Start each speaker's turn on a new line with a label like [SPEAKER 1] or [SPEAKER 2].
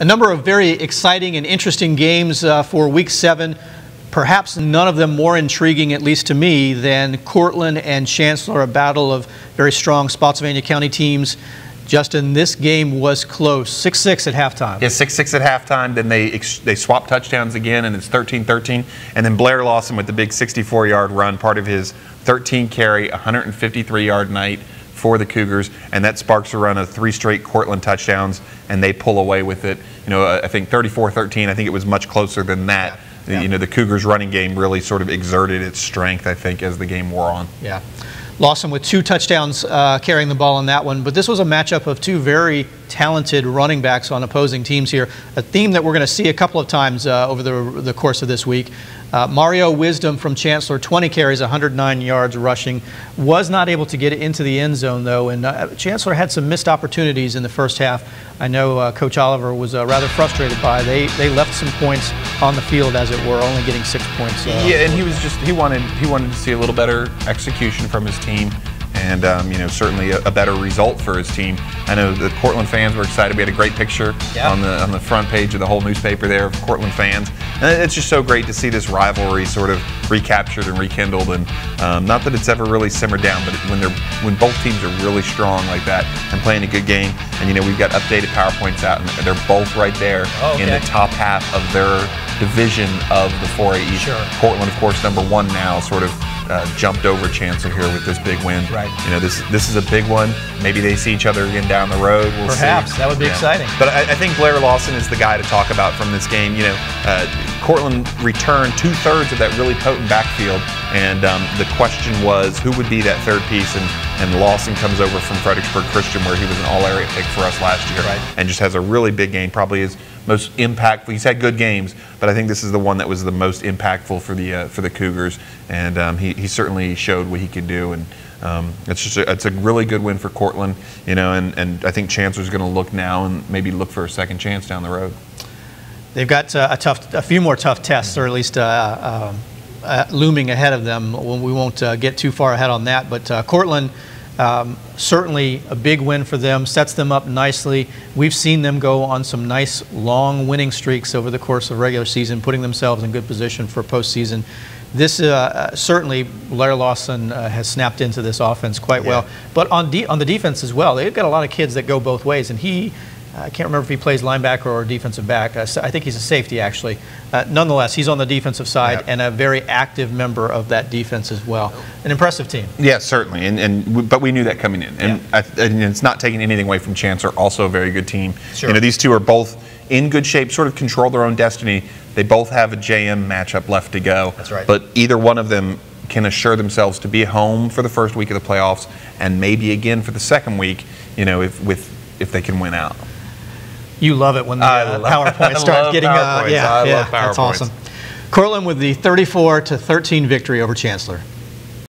[SPEAKER 1] A number of very exciting and interesting games for Week 7. Perhaps none of them more intriguing, at least to me, than Courtland and Chancellor, a battle of very strong Spotsylvania County teams. Justin, this game was close, 6-6 at halftime.
[SPEAKER 2] Yeah, 6-6 at halftime. Then they swap touchdowns again, and it's 13-13. And then Blair Lawson with the big 64-yard run, part of his 13-carry, 153-yard night for the Cougars, and that sparks a run of 3 straight Courtland touchdowns, and they pull away with it. You know, I think 34-13. I think it was much closer than that.
[SPEAKER 1] Yeah.
[SPEAKER 2] You know, the Cougars running game really sort of exerted its strength, I think, as the game wore on.
[SPEAKER 1] Yeah. Lawson with 2 touchdowns carrying the ball in that one, but this was a matchup of 2 very talented running backs on opposing teams here, a theme that we're going to see a couple of times over the course of this week. Mario Wisdom from Chancellor, 20 carries, 109 yards rushing, was not able to get into the end zone though, and Chancellor had some missed opportunities in the first half. I know Coach Oliver was rather frustrated by they left some points on the field, as it were, only getting 6 points.
[SPEAKER 2] Yeah, and he wanted to see a little better execution from his team, and you know, certainly a better result for his team. I know the Courtland fans were excited. We had a great picture on the front page of the whole newspaper there of Courtland fans. And it's just so great to see this rivalry sort of recaptured and rekindled. And not that it's ever really simmered down, but when both teams are really strong like that and playing a good game, and you know, we've got updated PowerPoints out, and they're both right there in the top half of their division of the 4A East.
[SPEAKER 1] Sure.
[SPEAKER 2] Portland, of course, #1 now, sort of jumped over Chancellor here with this big win.
[SPEAKER 1] Right.
[SPEAKER 2] You know, this is a big one. Maybe they see each other again down the road. We'll
[SPEAKER 1] Perhaps.
[SPEAKER 2] see.
[SPEAKER 1] That would be exciting.
[SPEAKER 2] But I think Blair Lawson is the guy to talk about from this game. You know, Courtland returned 2/3 of that really potent backfield, and the question was who would be that third piece, and Lawson comes over from Fredericksburg Christian, where he was an all-area pick for us last year, and just has a really big game, probably his most impactful. He's had good games, but I think this is the one that was the most impactful for the Cougars, and he certainly showed what he could do, and it's a really good win for Courtland, you know, and I think Chancellor's going to look now and maybe look for a second chance down the road. They've
[SPEAKER 1] got a few more tough tests, or at least looming ahead of them. We won't get too far ahead on that, but Courtland, certainly a big win for them, sets them up nicely. We've seen them go on some nice long winning streaks over the course of regular season, putting themselves in good position for postseason. This certainly Blair Lawson has snapped into this offense quite well, but on the defense as well. They've got a lot of kids that go both ways, and I can't remember if he plays linebacker or defensive back. I think he's a safety, actually. Nonetheless, he's on the defensive side and a very active member of that defense as well. An impressive team. Yeah, certainly. But we knew that coming in. And it's not taking anything away from Chancellor, also a very good team. Sure. You know, these two are both in good shape, sort of control their own destiny. They both have a JM matchup left to go. That's right. But either one of them can assure themselves to be at home for the first week of the playoffs, and maybe again for the second week, you know, if they can win out. You love it when the PowerPoint starts getting, I love PowerPoints. That's awesome. Courtland with the 34-13 victory over Chancellor.